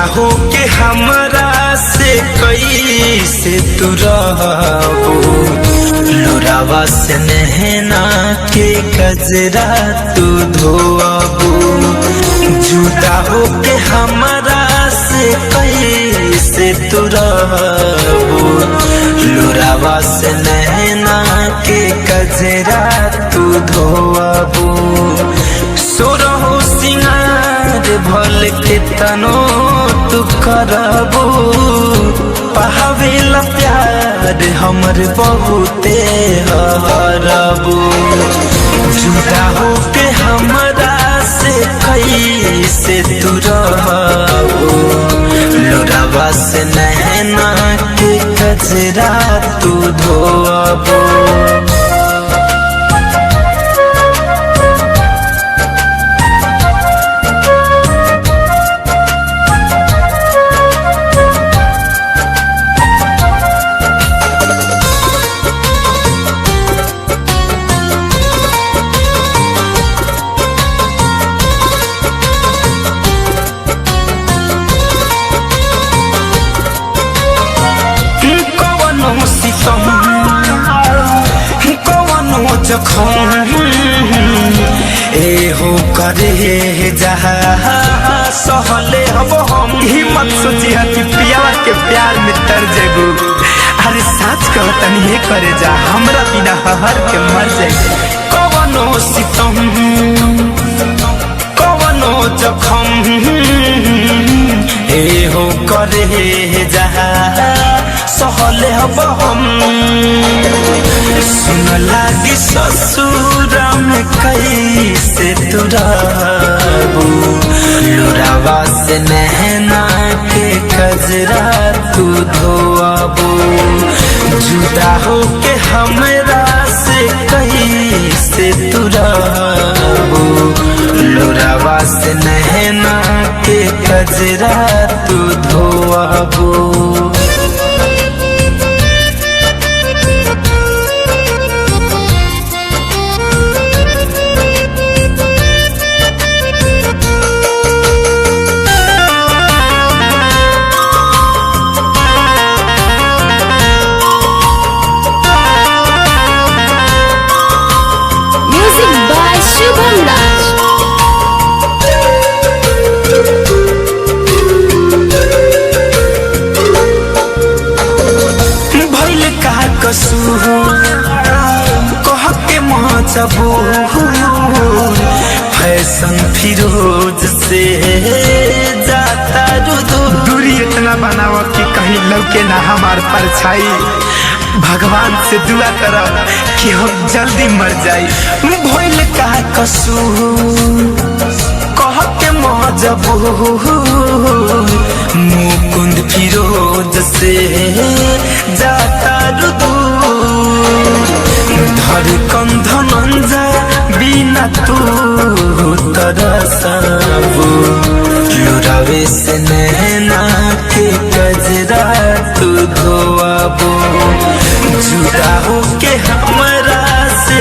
हो के हमरा से कैसे तू रहबो, लोरावा से नहना के कजरा तू धोबो। जुदा हो के हमरा से कैसे तू रहबो, लोरावा से नहना के कजरा तू धोबो। सोरहो सिंगार भल के तनो तू करबो, पावेला प्यार हमर बहुते हरबो। जुदा हो के हमरा से कैसे तू रहबो, लोरावा से नहना के कजरा तू धोबो। एहो करे जहा सहले हब हम, हिम्मत सोची कि पियावा के प्यार में तर जेगू। अरे साच कहतनी हे करे जा, हमरा बिना हर के मर जाए। कवनो सितम कवनो जखम, एहो करे जहा सहले हब हम। सुन लागी ससुर में कैसे तू रहबो, लोरावा से नहना के कजरा तू धोबो। जुदा हो के हमरा से कैसे तू रहबो, लोरावा से नहना के कजरा तू धोबो। कह के मजबूर फैशन फिरोज से जाता दूरी इतना बनावा कि कहीं लौके ना हमार परछाई। भगवान से दुआ करो कि हम जल्दी मर जाई। भइल का कसूर कह के मजबूर, मुकुंद फिरोज से जाता धड़कन धनंजय बिना तू तरसबो, लोरावे से नहना के कजरा तू धोबो। जुदा हो के हमरा से